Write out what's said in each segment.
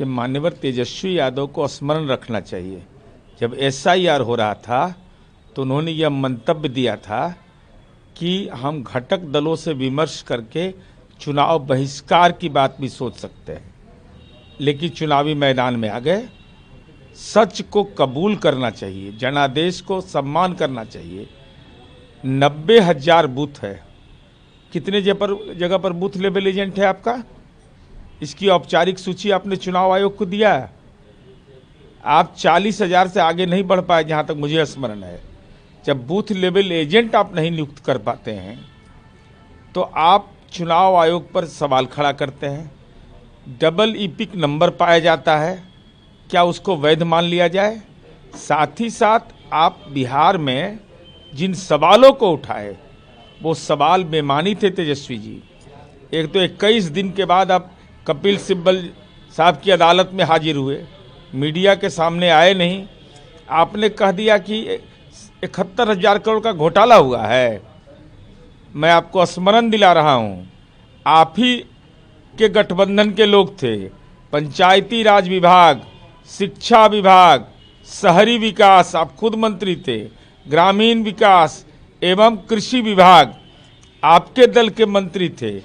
कि मान्यवर तेजस्वी यादव को स्मरण रखना चाहिए। जब SIR हो रहा था तो उन्होंने यह मंतव्य दिया था कि हम घटक दलों से विमर्श करके चुनाव बहिष्कार की बात भी सोच सकते हैं, लेकिन चुनावी मैदान में आ गए। सच को कबूल करना चाहिए, जनादेश को सम्मान करना चाहिए। 90,000 बूथ है। कितने जगह पर बूथ लेवल एजेंट है आपका? इसकी औपचारिक सूची आपने चुनाव आयोग को दिया है। आप 40,000 से आगे नहीं बढ़ पाए, जहां तक मुझे स्मरण है। जब बूथ लेवल एजेंट आप नहीं नियुक्त कर पाते हैं तो आप चुनाव आयोग पर सवाल खड़ा करते हैं। डबल ईपिक नंबर पाया जाता है, क्या उसको वैध मान लिया जाए? साथ ही साथ आप बिहार में जिन सवालों को उठाए वो सवाल बेमानी थे तेजस्वी जी। एक तो 21 दिन के बाद आप कपिल सिब्बल साहब की अदालत में हाजिर हुए, मीडिया के सामने आए नहीं। आपने कह दिया कि 71,000 करोड़ का घोटाला हुआ है। मैं आपको स्मरण दिला रहा हूं, आप ही के गठबंधन के लोग थे। पंचायती राज विभाग, शिक्षा विभाग, शहरी विकास, आप खुद मंत्री थे, ग्रामीण विकास एवं कृषि विभाग आपके दल के मंत्री थे।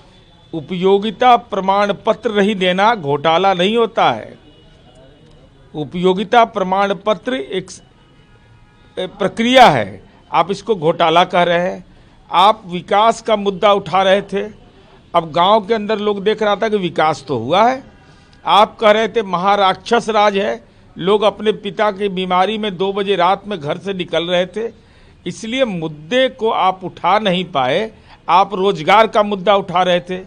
उपयोगिता प्रमाण पत्र नहीं देना घोटाला नहीं होता है। उपयोगिता प्रमाण पत्र एक प्रक्रिया है, आप इसको घोटाला कह रहे हैं। आप विकास का मुद्दा उठा रहे थे। अब गांव के अंदर लोग देख रहा था कि विकास तो हुआ है। आप कह रहे थे महाराक्षस राज है, लोग अपने पिता की बीमारी में 2 बजे रात में घर से निकल रहे थे, इसलिए मुद्दे को आप उठा नहीं पाए। आप रोजगार का मुद्दा उठा रहे थे,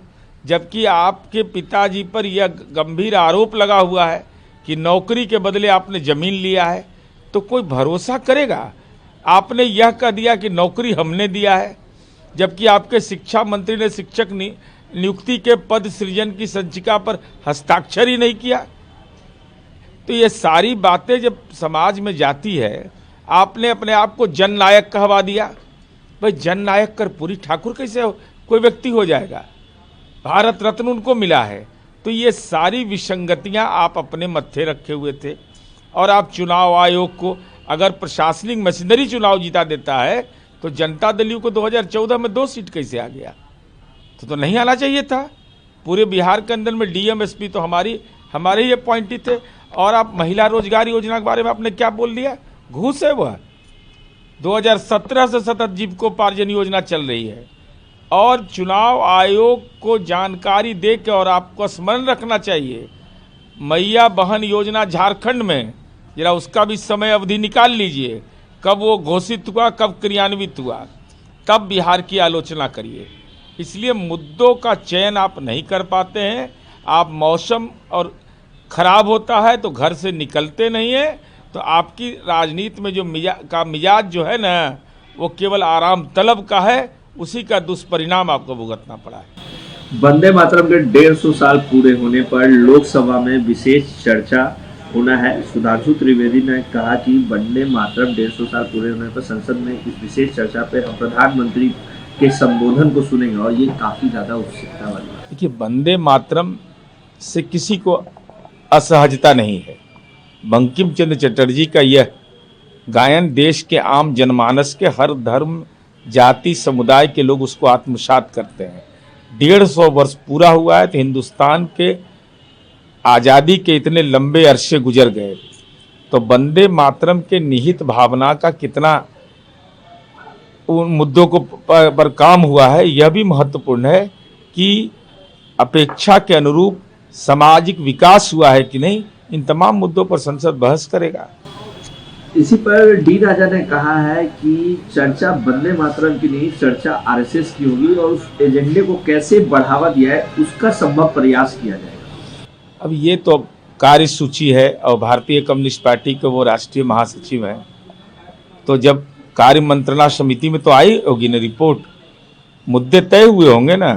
जबकि आपके पिताजी पर यह गंभीर आरोप लगा हुआ है कि नौकरी के बदले आपने जमीन लिया है। तो कोई भरोसा करेगा? आपने यह कह दिया कि नौकरी हमने दिया है, जबकि आपके शिक्षा मंत्री ने शिक्षक नियुक्ति के पद सृजन की संचिका पर हस्ताक्षर ही नहीं किया। तो ये सारी बातें जब समाज में जाती है, आपने अपने आप को जननायक कहवा दिया। भाई जननायक कर्पूरी ठाकुर कैसे कोई व्यक्ति हो जाएगा? भारत रत्न उनको मिला है। तो ये सारी विसंगतियां आप अपने मत्थे रखे हुए थे। और आप चुनाव आयोग को अगर प्रशासनिक मशीनरी चुनाव जीता देता है तो जनता दल यू को 2014 में 2 सीट कैसे आ गया? तो नहीं आना चाहिए था। पूरे बिहार के अंदर में DM SP तो हमारे ही अपॉइंटेड थे। और आप महिला रोजगार योजना के बारे में आपने क्या बोल दिया? घूस है वह। 2017 से सतत जीविकोपार्जन योजना चल रही है। और चुनाव आयोग को जानकारी दे के, और आपको स्मरण रखना चाहिए, मैया बहन योजना झारखंड में, जरा उसका भी समय अवधि निकाल लीजिए, कब वो घोषित हुआ, कब क्रियान्वित हुआ, तब बिहार की आलोचना करिए। इसलिए मुद्दों का चयन आप नहीं कर पाते हैं। आप मौसम और खराब होता है तो घर से निकलते नहीं है। तो आपकी राजनीति में जो मिजाज जो है ना, वो केवल आराम तलब का है। उसी का दुष्परिणाम आपको भुगतना पड़ा है। वंदे मातरम के 150 साल पूरे होने पर लोकसभा में विशेष चर्चा होना है। सुधांशु त्रिवेदी ने कहा कि वंदे मातरम 150 साल पूरे होने पर संसद में इस विशेष चर्चा पे हम प्रधानमंत्री के संबोधन को सुनेंगे, और ये काफी ज्यादा उत्सुकता वाली है। देखिए, वंदे मातरम से किसी को असहजता नहीं है। बंकिम चंद्र चटर्जी का यह गायन देश के आम जनमानस के हर धर्म, जाति, समुदाय के लोग उसको आत्मसात करते हैं। 150 वर्ष पूरा हुआ है तो हिंदुस्तान के आज़ादी के इतने लंबे अरसे गुजर गए, तो वंदे मातरम के निहित भावना का कितना उन मुद्दों को पर काम हुआ है, यह भी महत्वपूर्ण है कि अपेक्षा के अनुरूप सामाजिक विकास हुआ है कि नहीं। इन तमाम मुद्दों पर संसद बहस करेगा। इसी पर डी राजा ने कहा है कि चर्चा वंदे मातरम की नहीं, चर्चा RSS की होगी, और उस एजेंडे को कैसे बढ़ावा दिया है उसका संभव प्रयास किया जाएगा। अब ये तो कार्यसूची है, और भारतीय कम्युनिस्ट पार्टी के वो राष्ट्रीय महासचिव हैं, तो जब कार्य मंत्रणा समिति में तो आई होगी ना रिपोर्ट, मुद्दे तय हुए होंगे ना,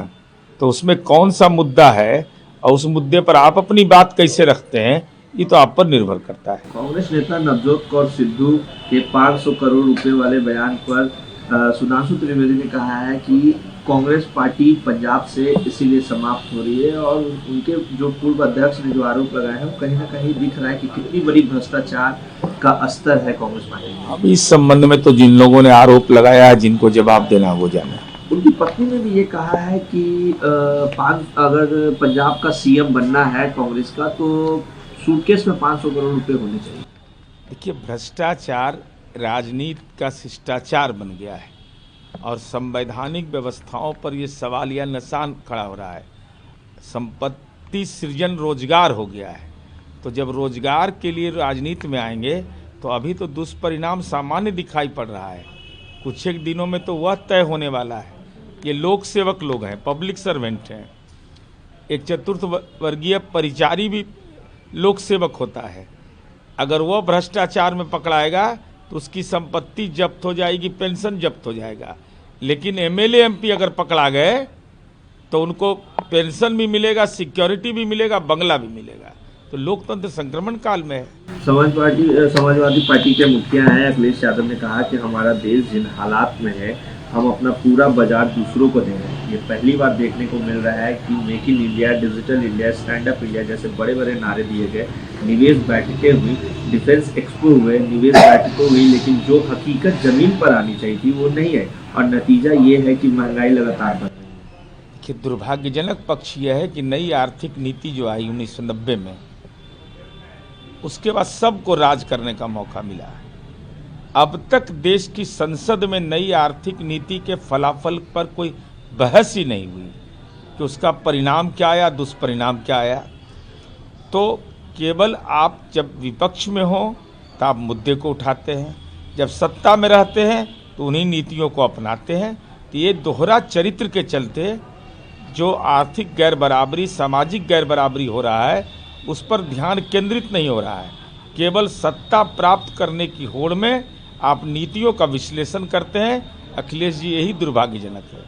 तो उसमें कौन सा मुद्दा है और उस मुद्दे पर आप अपनी बात कैसे रखते हैं, ये तो आप पर निर्भर करता है। कांग्रेस नेता नवजोत कौर सिद्धू के 500 करोड़ रुपए वाले बयान पर सुधांशु त्रिवेदी ने कहा है कि कांग्रेस पार्टी पंजाब से इसीलिए समाप्त हो रही है और उनके जो पूर्व अध्यक्ष ने जो आरोप लगाए हैं वो कहीं ना कहीं दिख रहा है कि कितनी बड़ी भ्रष्टाचार का स्तर है कांग्रेस पार्टी में। अब इस संबंध में तो जिन लोगों ने आरोप लगाया है, जिनको जवाब देना वो जाने। उनकी पत्नी ने भी ये कहा है कि अगर पंजाब का सीएम बनना है कांग्रेस का तो सूटकेस में 500 करोड़ रुपए होने चाहिए। देखिए, भ्रष्टाचार राजनीति का शिष्टाचार बन गया है और संवैधानिक व्यवस्थाओं पर ये सवालिया निशान खड़ा हो रहा है। संपत्ति सृजन रोजगार हो गया है, तो जब रोजगार के लिए राजनीति में आएंगे तो अभी तो दुष्परिणाम सामान्य दिखाई पड़ रहा है। कुछ एक दिनों में तो वह तय होने वाला है। ये लोक सेवक लोग हैं, पब्लिक सर्वेंट हैं। एक चतुर्थ वर्गीय परिचारी भी लोक सेवक होता है। अगर वह भ्रष्टाचार में पकड़ाएगा तो उसकी संपत्ति जब्त हो जाएगी, पेंशन जब्त हो जाएगा। लेकिन एमएलए एमपी अगर पकड़ा गए तो उनको पेंशन भी मिलेगा, सिक्योरिटी भी मिलेगा, बंगला भी मिलेगा। तो लोकतंत्र संक्रमण काल में है। समाजवादी पार्टी के मुखिया हैं अखिलेश यादव ने कहा कि हमारा देश जिन हालात में है हम अपना पूरा बाजार दूसरों को दे रहे हैं। ये पहली बार देखने को मिल रहा है कि make in India, digital India, stand up India जैसे बड़े बड़े नारे दिए गए, निवेश बैठकें हुई, डिफेंस एक्सपो हुए, निवेश बैठकें हुई, लेकिन जो हकीकत जमीन पर आनी चाहिए थी वो नहीं है और नतीजा ये है कि महंगाई लगातार बढ़ रही है। कि दुर्भाग्यजनक पक्ष यह है कि नई आर्थिक नीति जो आई 1990 में, उसके बाद सबको राज करने का मौका मिला है। अब तक देश की संसद में नई आर्थिक नीति के फलाफल पर कोई बहस ही नहीं हुई कि उसका परिणाम क्या आया, दुष्परिणाम क्या आया। तो केवल आप जब विपक्ष में हो तो आप मुद्दे को उठाते हैं, जब सत्ता में रहते हैं तो उन्हीं नीतियों को अपनाते हैं। तो ये दोहरा चरित्र के चलते जो आर्थिक गैर बराबरी, सामाजिक गैर बराबरी हो रहा है, उस पर ध्यान केंद्रित नहीं हो रहा है। केवल सत्ता प्राप्त करने की होड़ में आप नीतियों का विश्लेषण करते हैं। अखिलेश जी, यही दुर्भाग्यजनक है।